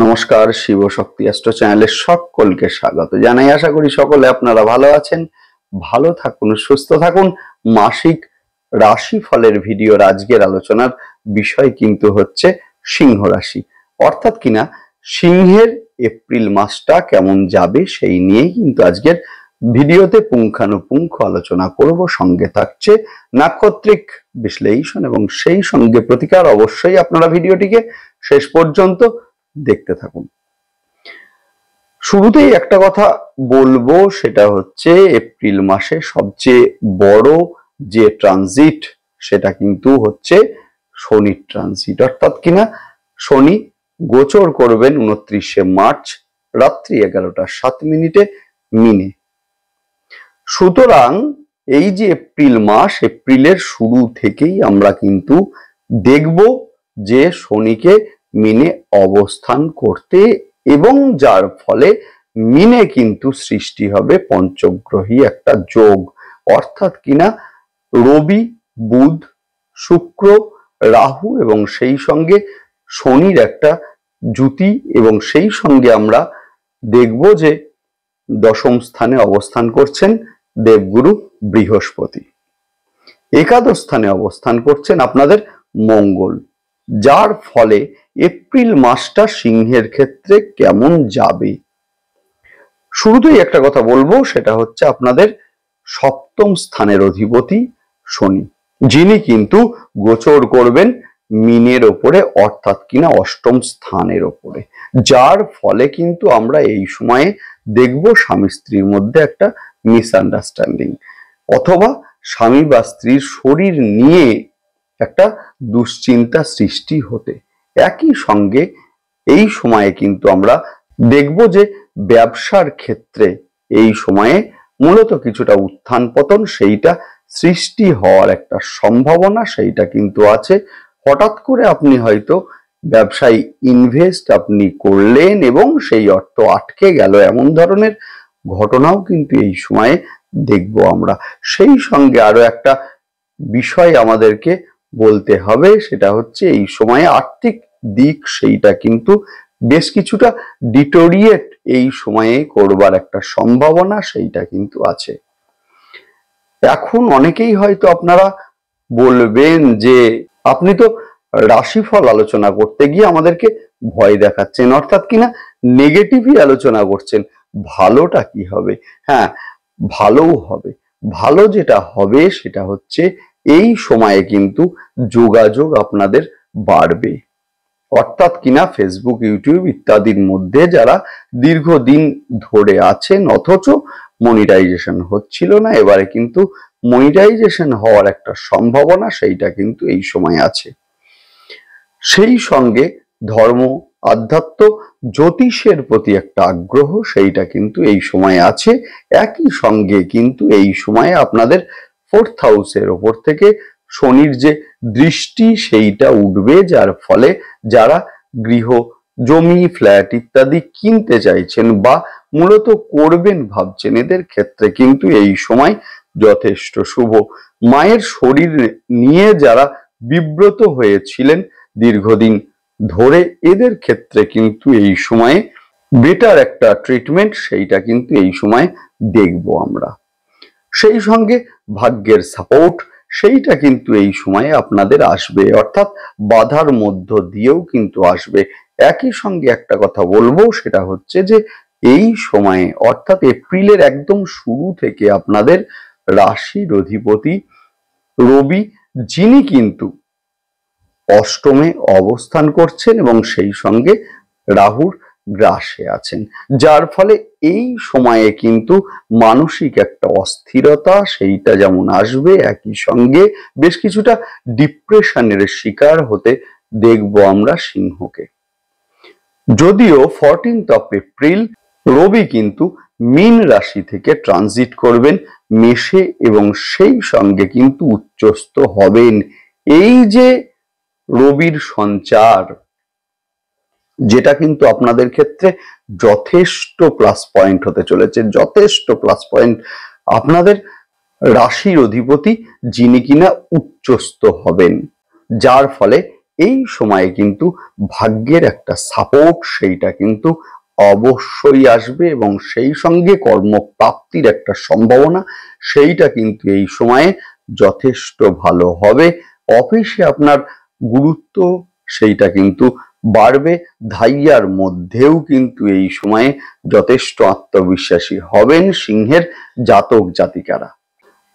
নমস্কার, শিব শক্তি অ্যাস্ট্রো চ্যানেলে সকলকে স্বাগত জানাই। আশা করি সকলে আপনারা ভালো আছেন, ভালো থাকুন, সুস্থ থাকুন। মাসিক রাশি ফলের ভিডিওর আজকের আলোচনার বিষয় কিন্তু হচ্ছে সিংহ রাশি, অর্থাৎ কিনা সিংহের এপ্রিল মাসটা কেমন যাবে সেই নিয়েই কিন্তু আজকের ভিডিওতে পুঙ্খানুপুঙ্খ আলোচনা করব। সঙ্গে থাকছে নাক্ষত্রিক বিশ্লেষণ এবং সেই সঙ্গে প্রতিকার। অবশ্যই আপনারা ভিডিওটিকে শেষ পর্যন্ত দেখতে থাকুন। শুরুতেই একটা কথা বলবো, সেটা হচ্ছে এপ্রিল মাসে সবচেয়ে বড় যে ট্রানজিট সেটা কিন্তু হচ্ছে শনির ট্রানজিট, অর্থাৎ কিনা শনি গোচর করবেন 29শে মার্চ রাত্রি 11টা 7 মিনিটে মিনে। সুতরাং এই যে এপ্রিল মাস, এপ্রিলের শুরু থেকেই আমরা কিন্তু দেখব যে শনিকে মিনে অবস্থান করতে, এবং যার ফলে মিনে কিন্তু সৃষ্টি হবে পঞ্চগ্রহী একটা যোগ, অর্থাৎ কিনা রবি, বুধ, শুক্র, রাহু এবং সেই সঙ্গে শনির একটা জুতি, এবং সেই সঙ্গে আমরা দেখব যে দশম স্থানে অবস্থান করছেন দেবগুরু বৃহস্পতি, একাদশ স্থানে অবস্থান করছেন আপনাদের মঙ্গল। যার ফলে এপ্রিল মাসটা সিংহের ক্ষেত্রে কেমন যাবে, শুরুতেই একটা কথা বলবো, সেটা হচ্ছে আপনাদের সপ্তম স্থানের অধিপতি শনি, যিনি কিন্তু গোচর করবেন মিনের ওপরে, অর্থাৎ কিনা অষ্টম স্থানের ওপরে। যার ফলে কিন্তু আমরা এই সময়ে দেখব স্বামী স্ত্রীর মধ্যে একটা মিসআন্ডারস্ট্যান্ডিং, অথবা স্বামী বা স্ত্রীর শরীর নিয়ে একটা দুশ্চিন্তা সৃষ্টি হতে। একই সঙ্গে এই সময়ে কিন্তু আমরা দেখব যে ব্যবসার ক্ষেত্রে এই সময়ে মূলত কিছুটা উত্থান পতন সেইটা সৃষ্টি হওয়ার একটা সম্ভাবনা সেইটা কিন্তু আছে। হঠাৎ করে আপনি হয়তো ব্যবসায় ইনভেস্ট আপনি করলেন এবং সেই অর্থ আটকে গেল, এমন ধরনের ঘটনাও কিন্তু এই সময়ে দেখব আমরা। সেই সঙ্গে আরো একটা বিষয় আমাদেরকে বলতে হবে, সেটা হচ্ছে এই সময়ে আর্থিক দিক সেইটা কিন্তু বেশ কিছুটা ডিটোরিয়েট এই সময়ে করবার একটা সম্ভাবনা সেইটা কিন্তু আছে। এখন অনেকেই হয়তো আপনারা বলবেন যে আপনি তো রাশিফল আলোচনা করতে গিয়ে আমাদেরকে ভয় দেখাচ্ছেন, অর্থাৎ কিনা নেগেটিভই আলোচনা করছেন, ভালোটা কি হবে? হ্যাঁ, ভালোও হবে। ভালো যেটা হবে সেটা হচ্ছে এই সময়ে কিন্তু যোগাযোগ আপনাদের বাড়বে, অর্থাৎ কিনা ফেসবুক, ইউটিউব ইত্যাদির মধ্যে যারা দীর্ঘদিন ধরে আছেন অথচ মনিটাইজেশন হচ্ছিল না, এবারে কিন্তু মনিটাইজেশন হওয়ার একটা সম্ভাবনা সেইটা কিন্তু এই সময় আছে। সেই সঙ্গে ধর্ম, আধ্যাত্ম, জ্যোতিষের প্রতি একটা আগ্রহ সেইটা কিন্তু এই সময় আছে। একই সঙ্গে কিন্তু এই সময়ে আপনাদের 4th হাউসের ওপর থেকে শনির যে দৃষ্টি সেইটা উঠবে, যার ফলে যারা গৃহ, জমি, ফ্ল্যাট ইত্যাদি কিনতে চাইছেন বা মূলত করবেন ভাবছেন, এদের ক্ষেত্রে কিন্তু এই সময় যথেষ্ট শুভ। মায়ের শরীর নিয়ে যারা বিব্রত হয়েছিলেন দীর্ঘদিন ধরে, এদের ক্ষেত্রে কিন্তু এই সময়ে বেটার একটা ট্রিটমেন্ট সেইটা কিন্তু এই সময় দেখব আমরা। সেই সঙ্গে ভাগ্যের সাপোর্ট সেইটা কিন্তু এই সময়ে আপনাদের আসবে, অর্থাৎ বাধার মধ্য দিয়েও কিন্তু আসবে। একই সঙ্গে একটা কথা বলবো, সেটা হচ্ছে যে এই সময়ে অর্থাৎ এপ্রিলের একদম শুরু থেকে আপনাদের রাশির অধিপতি রবি, যিনি কিন্তু অষ্টমে অবস্থান করছেন এবং সেই সঙ্গে রাহুর গ্রাসে আছেন, যার ফলে এই সময়ে কিন্তু মানসিক একটা অস্থিরতা সেইটা যেমন আসবে, একই সঙ্গে বেশ কিছুটা ডিপ্রেশনের শিকার হতে দেখব আমরা সিংহকে। যদিও 14th of এপ্রিল রবি কিন্তু মীন রাশি থেকে ট্রানজিট করবেন মেষে, এবং সেই সঙ্গে কিন্তু উচ্চস্থ হবেন। এই যে রবির সঞ্চার, যেটা কিন্তু আপনাদের ক্ষেত্রে যথেষ্ট প্লাস পয়েন্ট হতে চলেছে, যথেষ্ট প্লাস পয়েন্ট। আপনাদের রাশির অধিপতি যিনি কিনা উচ্চস্থ হবেন, যার ফলে এই সময়ে কিন্তু ভাগ্যের একটা সাপোর্ট সেইটা কিন্তু অবশ্যই আসবে এবং সেই সঙ্গে কর্মপ্রাপ্তির একটা সম্ভাবনা সেইটা কিন্তু এই সময়ে যথেষ্ট ভালো হবে। অফিসে আপনার গুরুত্ব সেইটা কিন্তু বাড়বে। ধাইয়ার মধ্যেও কিন্তু এই সময়ে যথেষ্ট আত্মবিশ্বাসী হবেন সিংহের জাতক জাতিকারা।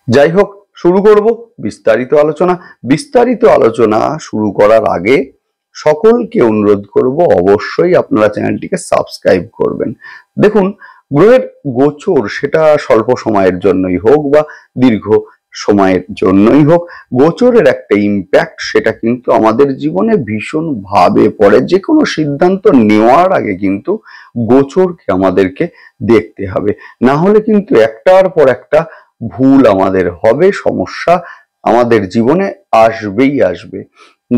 যাই হোক, শুরু করব বিস্তারিত আলোচনা। বিস্তারিত আলোচনা শুরু করার আগে সকলকে অনুরোধ করব অবশ্যই আপনারা চ্যানেলটিকে সাবস্ক্রাইব করবেন। দেখুন, গ্রহের গোচর সেটা স্বল্প সময়ের জন্যই হোক বা দীর্ঘ সময়ের জন্যই হোক, গোচরের একটা ইম্প্যাক্ট সেটা কিন্তু আমাদের জীবনে ভীষণ ভাবে পড়ে। যে কোনো সিদ্ধান্ত নেওয়ার আগে কিন্তু গোচরকে আমাদেরকে দেখতে হবে, না হলে কিন্তু একটার পর একটা ভুল আমাদের হবে, সমস্যা আমাদের জীবনে আসবেই আসবে।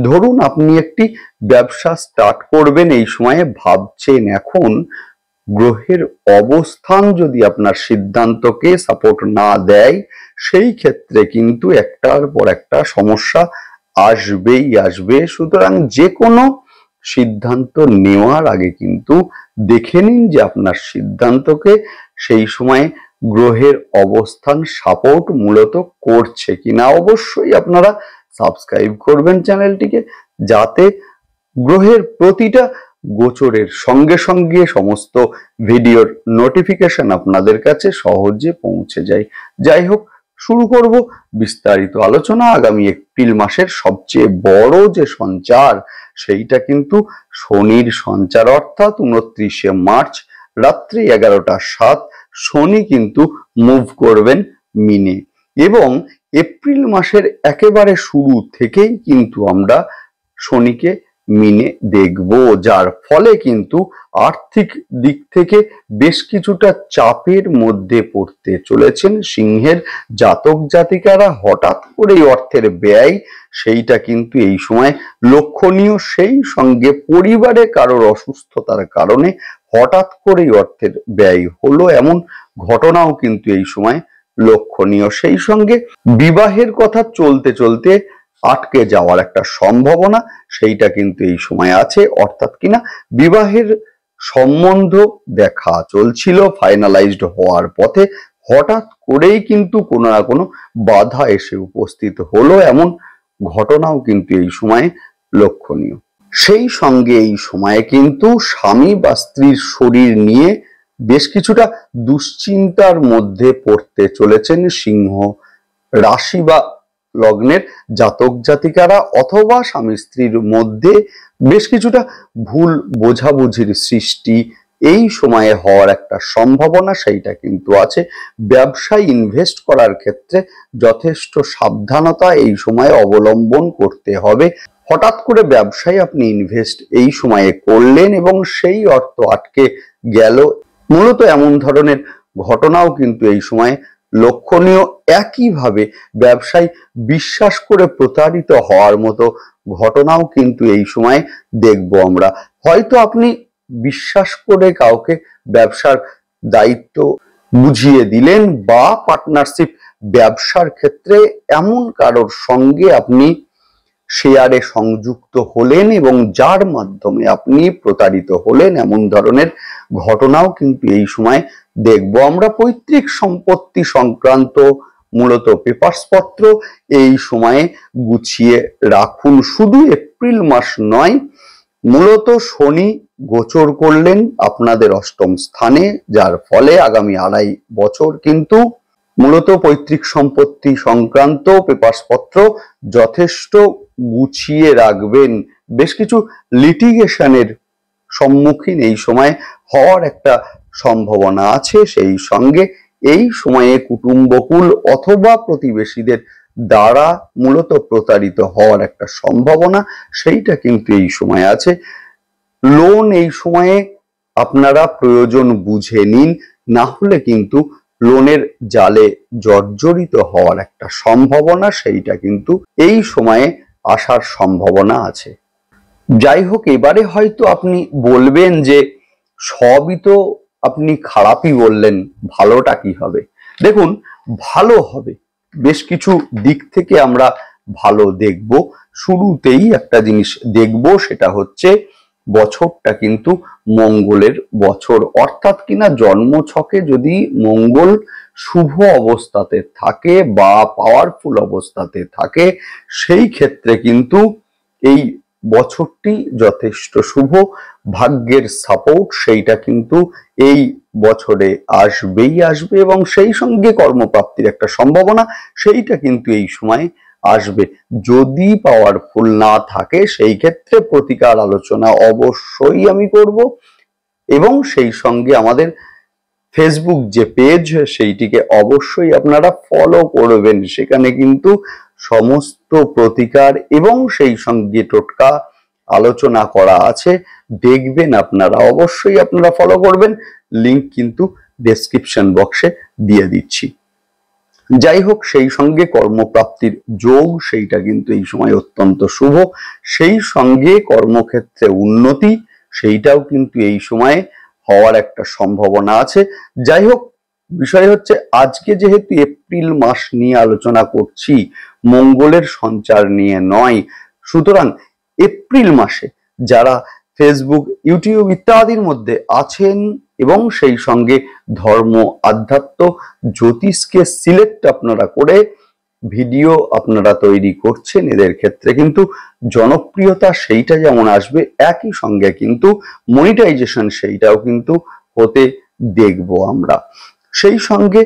ধরুন আপনি একটি ব্যবসা স্টার্ট করবেন, এই সময়ে ভাবছেন, এখন গ্রহের অবস্থান যদি আপনার সিদ্ধান্তকে সাপোর্ট না দেয়, সেই ক্ষেত্রে কিন্তু একটার পর একটা সমস্যা আসবেই আসবে। সুতরাং যে কোনো সিদ্ধান্ত নেওয়ার আগে কিন্তু দেখে নিন যে আপনার সিদ্ধান্তকে সেই সময় গ্রহের অবস্থান সাপোর্ট মূলত করছে কিনা। অবশ্যই আপনারা সাবস্ক্রাইব করবেন চ্যানেলটিকে, যাতে গ্রহের প্রতিটা গোচরের সঙ্গে সঙ্গে সমস্ত ভিডিওর নোটিফিকেশন আপনাদের কাছে সহজে পৌঁছে যায়। যাই হোক, শুরু করব বিস্তারিত আলোচনা। আগামী এপ্রিল মাসের সবচেয়ে বড় যে সঞ্চার সেইটা কিন্তু শনির সঞ্চার, অর্থাৎ 29শে মার্চ রাত্রি 11টা 7 শনি কিন্তু মুভ করবেন মিনে, এবং এপ্রিল মাসের একেবারে শুরু থেকেই কিন্তু আমরা শনিকে মিনে দেখব, যার ফলে কিন্তু আর্থিক দিক থেকে বেশ কিছুটা চাপের মধ্যে পড়তে চলেছেন সিংহের জাতক জাতিকারা। হঠাৎ করে অর্থের ব্যয় সেইটা কিন্তু এই সময় লক্ষণীয়। সেই সঙ্গে পরিবারে কারোর অসুস্থতার কারণে হঠাৎ করেই অর্থের ব্যয় হলো, এমন ঘটনাও কিন্তু এই সময় লক্ষণীয়। সেই সঙ্গে বিবাহের কথা চলতে চলতে আটকে যাওয়ার একটা সম্ভাবনা সেইটা কিন্তু এই সময় আছে, অর্থাৎ কিনা বিবাহের সম্বন্ধ দেখা চলছিল, ফাইনালাইজড হওয়ার পথে হঠাৎ করেই কিন্তু কোনো না কোনো বাধা এসে উপস্থিত হলো, এমন ঘটনাও কিন্তু এই সময় লক্ষণীয়। সেই সঙ্গে এই সময়ে কিন্তু স্বামী বা স্ত্রীর শরীর নিয়ে বেশ কিছুটা দুশ্চিন্তার মধ্যে পড়তে চলেছেন সিংহ রাশি বা লগ্নের জাতক জাতিকারা, অথবা স্বামী স্ত্রীর মধ্যে বেশ কিছুটা ভুল বোঝাবুঝির সৃষ্টি এই সময়ে হওয়ার একটা সম্ভাবনা সেইটা কিন্তু আছে। ব্যবসায় ইনভেস্ট করার ক্ষেত্রে যথেষ্ট সাবধানতা এই সময়ে অবলম্বন করতে হবে। হঠাৎ করে ব্যবসায় আপনি ইনভেস্ট এই সময়ে করলেন এবং সেই অর্থ আটকে গেল, মূলত এমন ধরনের ঘটনাও কিন্তু এই সময়ে লক্ষণীয়। একইভাবে ব্যবসায় বিশ্বাস করে প্রতারিত হওয়ার মতো ঘটনাও কিন্তু এই সময় দেখব আমরা। হয়তো আপনি বিশ্বাস করে কাউকে ব্যবসার দায়িত্ব বুঝিয়ে দিলেন, বা পার্টনারশিপ ব্যবসার ক্ষেত্রে এমন কারোর সঙ্গে আপনি শেয়ারে সংযুক্ত হলেন এবং যার মাধ্যমে আপনি প্রতারিত হলেন, এমন ধরনের ঘটনাও কিন্তু এই সময় দেখব আমরা। পৈতৃক সম্পত্তি সংক্রান্ত মূলত পেপারস পত্র এই সময়ে গুছিয়ে রাখুন। শুধু এপ্রিল মাস নয়, মূলত শনি গোচর করলেন আপনাদের অষ্টম স্থানে, যার ফলে আগামী 2.5 বছর কিন্তু মূলত পৈতৃক সম্পত্তি সংক্রান্ত পেপারস পত্র যথেষ্ট গুছিয়ে রাখবেন। বেশ কিছু লিটিগেশনের সম্মুখীন এই সময় হওয়ার একটা সম্ভাবনা আছে। সেই সঙ্গে এই সময়ে কুটুম্বকুল অথবা প্রতিবেশীদের দ্বারা মূলত প্রতারিত হওয়ার একটা সম্ভাবনা সেইটা কিন্তু এই সময় আছে। লোন এই সময়ে আপনারা প্রয়োজন বুঝে নিন, না হলে কিন্তু লোনের জালে জর্জরিত হওয়ার একটা সম্ভাবনা সেইটা কিন্তু এই সময়ে আসার সম্ভাবনা আছে। যাই হোক, এবারে হয়তো আপনি বলবেন যে সবই তো আপনি খারাপই বললেন, ভালোটা কি হবে? দেখুন, ভালো হবে, বেশ কিছু দিক থেকে আমরা ভালো দেখব। শুরুতেই একটা জিনিস দেখব, সেটা হচ্ছে বছরটা কিন্তু মঙ্গলের বছর, অর্থাৎ কিনা জন্মছকে যদি মঙ্গল শুভ অবস্থাতে থাকে বা পাওয়ারফুল অবস্থাতে থাকে, সেই ক্ষেত্রে কিন্তু এই বছরটি যথেষ্ট শুভ। ভাগ্যের সাপোর্ট সেইটা কিন্তু এই বছরে আসবেই আসবে, এবং সেই সঙ্গে কর্মপ্রাপ্তির একটা সম্ভাবনা সেইটা কিন্তু এই সময় আসবে। যদি পাওয়ারফুল না থাকে সেই ক্ষেত্রে প্রতিকার আলোচনা অবশ্যই আমি করব, এবং সেই সঙ্গে আমাদের ফেসবুক যে পেজ সেইটিকে অবশ্যই আপনারা ফলো করবেন। সেখানে কিন্তু সমস্ত প্রতিকার এবং সেই সঙ্গে টোটকা আলোচনা করা আছে, দেখবেন আপনারা, অবশ্যই আপনারা ফলো করবেন। লিংক কিন্তু ডেসক্রিপশন বক্সে দিয়ে দিচ্ছি। যাই হোক, সেই সঙ্গে কর্মপ্রাপ্তির যোগ সেইটা কিন্তু এই সময় অত্যন্ত শুভ, সেই সঙ্গে কর্মক্ষেত্রে উন্নতি সেইটাও কিন্তু এই সময়ে হওয়ার একটা সম্ভাবনা আছে। যাই হোক, বিষয় হচ্ছে আজকে যেহেতু এপ্রিল মাস নিয়ে আলোচনা করছি, মঙ্গলের সঞ্চার নিয়ে নয়, সুতরাং এপ্রিল মাসে যারা ফেসবুক, ইউটিউব ইত্যাদির মধ্যে আছেন এবং সেই সঙ্গে ধর্ম, আধ্যাত্ম, জ্যোতিষকে সিলেক্ট আপনারা করে ভিডিও আপনারা তৈরি করছেন, এদের ক্ষেত্রে কিন্তু জনপ্রিয়তা সেইটা যেমন আসবে, একই সঙ্গে কিন্তু মনিটাইজেশন সেইটাও কিন্তু হতে দেখব আমরা। সেই সঙ্গে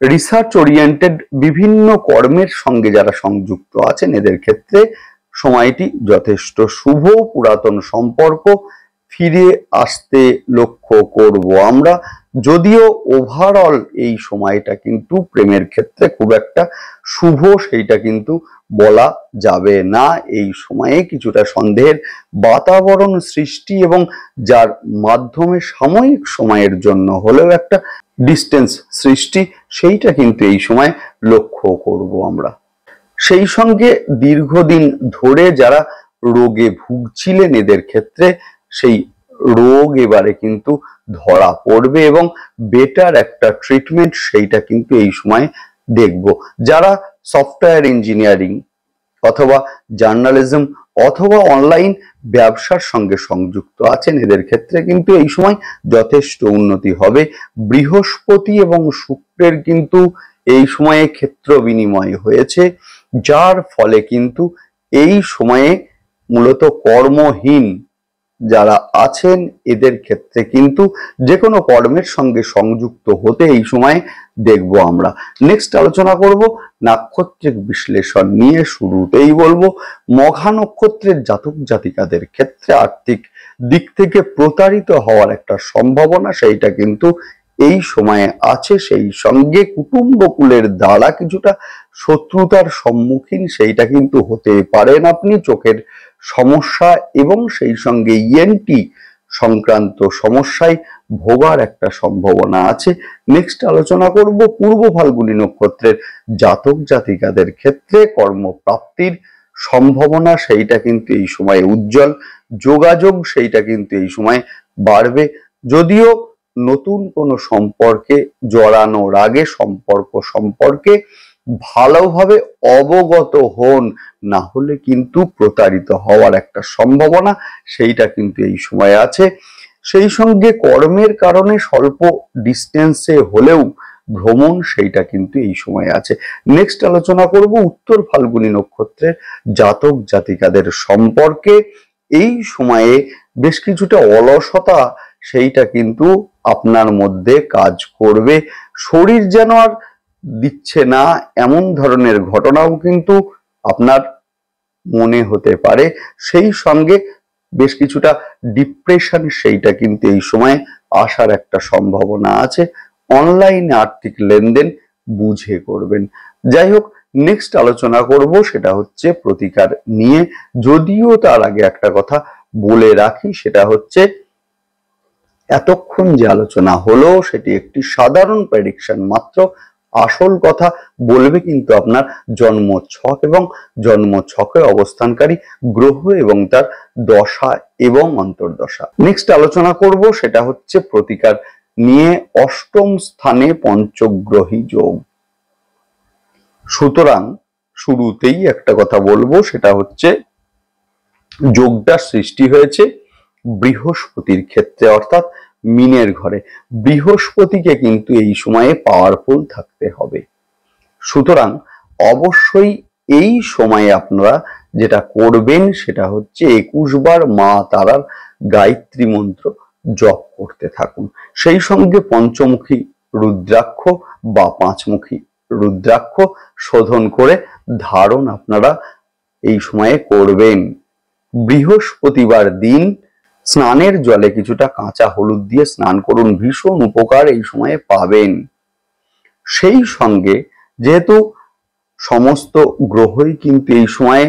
রিসার্চ ওরিয়েন্টেড বিভিন্ন কর্মের সঙ্গে যারা সংযুক্ত আছেন, এদের ক্ষেত্রে সময়টি যথেষ্ট শুভ। পুরাতন সম্পর্ক ফিরে আসতে লক্ষ্য করব আমরা, যদিও ওভারঅল এই সময়টা কিন্তু প্রেমের ক্ষেত্রে খুব একটা শুভ সেইটা কিন্তু বলা যাবে না। এই সময়ে কিছুটা সন্দেহের বাতাবরণ সৃষ্টি, এবং যার মাধ্যমে সাময়িক সময়ের জন্য হলেও একটা ডিস্টেন্স সৃষ্টি, সেইটা কিন্তু এই সময় লক্ষ্য করব আমরা। সেই সঙ্গে দীর্ঘদিন ধরে যারা রোগে ভুগছিলেন, এদের ক্ষেত্রে সেই রোগ এবারে কিন্তু ধরা পড়বে, এবং বেটার একটা ট্রিটমেন্ট সেইটা কিন্তু এই সময় দেখব। যারা সফটওয়্যার ইঞ্জিনিয়ারিং অথবা জার্নালিজম অথবা অনলাইন ব্যবসার সঙ্গে সংযুক্ত আছেন, এদের ক্ষেত্রে কিন্তু এই সময় যথেষ্ট উন্নতি হবে। বৃহস্পতি এবং শুক্রের কিন্তু এই সময়ে ক্ষেত্র বিনিময় হয়েছে, যার ফলে কিন্তু এই সময়ে মূলত কর্মহীন যারা আছেন, এদের ক্ষেত্রে কিন্তু যে কোনো কর্মের সঙ্গে সংযুক্ত হতে এই সময় দেখব আমরা। নেক্সট আলোচনা করব নাক্ষত্রিক বিশ্লেষণ নিয়ে। শুরুতেই বলবো, মঘা নক্ষত্রের জাতক জাতিকাদের ক্ষেত্রে আর্থিক দিক থেকে প্রতারিত হওয়ার একটা সম্ভাবনা সেইটা কিন্তু এই সময়ে আছে। সেই সঙ্গে কুটুম্বকুলের দ্বারা কিছুটা শত্রুতার সম্মুখীন সেইটা কিন্তু হতে পারেন আপনি। চোখের সমস্যা এবং সেই সঙ্গে ইএনটি সংক্রান্ত সমস্যায় ভোগার একটা সম্ভাবনা আছে। নেক্সট আলোচনা করব পূর্ব ফাল্গুনী নক্ষত্রের জাতক জাতিকাদের ক্ষেত্রে কর্মপ্রাপ্তির সম্ভাবনা সেইটা কিন্তু এই সময়ে উজ্জ্বল। যোগাযোগ সেইটা কিন্তু এই সময় বাড়বে, যদিও নতুন কোনো সম্পর্কে জড়ানোর আগে সম্পর্কে ভালোভাবে অবগত হন, না হলে কিন্তু প্রতারিত হওয়ার একটা সম্ভাবনা সেইটা কিন্তু এই সময় আছে। সেই সঙ্গে কর্মের কারণে স্বল্প ডিস্টেন্সে হলেও ভ্রমণ সেইটা কিন্তু এই সময় আছে। নেক্সট আলোচনা করব উত্তর ফাল্গুনী নক্ষত্রের জাতক জাতিকাদের সম্পর্কে। এই সময়ে বেশ কিছুটা অলসতা সেইটা কিন্তু আপনার মধ্যে কাজ করবে, শরীর যেন আর দিচ্ছে না এমন ধরনের ঘটনাও কিন্তু আপনার মনে হতে পারে। সেই সঙ্গে বেশ কিছুটা ডিপ্রেশন সেইটা কিন্তু এই সময় আসার একটা সম্ভাবনা আছে। অনলাইনে আর্থিক লেনদেন বুঝে করবেন। যাই হোক, নেক্সট আলোচনা করব সেটা হচ্ছে প্রতিকার নিয়ে। যদিও তার আগে একটা কথা বলে রাখি, সেটা হচ্ছে এতক্ষণ যে আলোচনা হলো সেটি একটি সাধারণ প্রেডিকশন মাত্র। আসল কথা বলবে কিন্তু আপনার জন্ম ছক এবং জন্ম ছকে অবস্থানকারী গ্রহ এবং তার দশা এবং অন্তর্দশা। নেক্সট আলোচনা করব সেটা হচ্ছে প্রতিকার নিয়ে। অষ্টম স্থানে পঞ্চগ্রহী যোগ। সুতরাং শুরুতেই একটা কথা বলবো, সেটা হচ্ছে যোগটা সৃষ্টি হয়েছে বৃহস্পতির ক্ষেত্রে, অর্থাৎ মিনের ঘরে। বৃহস্পতিকে কিন্তু এই সময়ে পাওয়ারফুল থাকতে হবে। সুতরাং অবশ্যই এই সময়ে আপনারা যেটা করবেন সেটা হচ্ছে 21 বার মা তারার গায়ত্রী মন্ত্র জপ করতে থাকুন। সেই সঙ্গে পঞ্চমুখী রুদ্রাক্ষ বা পাঁচমুখী রুদ্রাক্ষ শোধন করে ধারণ আপনারা এই সময়ে করবেন। বৃহস্পতিবার দিন স্নানের জলে কিছুটা কাঁচা হলুদ দিয়ে স্নান করুন, ভীষণ উপকার এই সময়ে পাবেন। সেই সঙ্গে যেহেতু সমস্ত গ্রহই কিন্তু এই সময়ে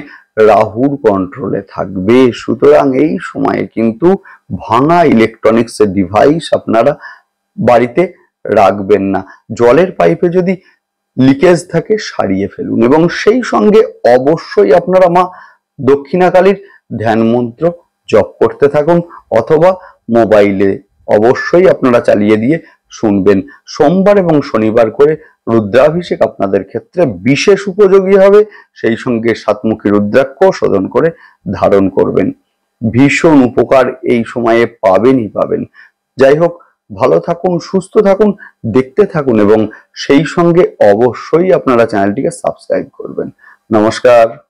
রাহুর কন্ট্রোলে থাকবে, সুতরাং এই সময়ে কিন্তু ভাঙা ইলেকট্রনিক্স ডিভাইস আপনারা বাড়িতে রাখবেন না। জলের পাইপে যদি লিকেজ থাকে সারিয়ে ফেলুন, এবং সেই সঙ্গে অবশ্যই আপনারা মা দক্ষিণাকালীর ধ্যান মন্ত্র জপ করতে থাকুন, অথবা মোবাইলে অবশ্যই আপনারা চালিয়ে দিয়ে শুনবেন। সোমবার এবং শনিবার করে রুদ্রাভিষেক আপনাদের ক্ষেত্রে বিশেষ উপযোগী হবে। সেই সঙ্গে সাতমুখী রুদ্রাক্ষ শোধন করে ধারণ করবেন, ভীষণ উপকার এই সময়ে পাবেনই পাবেন। যাই হোক, ভালো থাকুন, সুস্থ থাকুন, দেখতে থাকুন, এবং সেই সঙ্গে অবশ্যই আপনারা চ্যানেলটিকে সাবস্ক্রাইব করবেন। নমস্কার।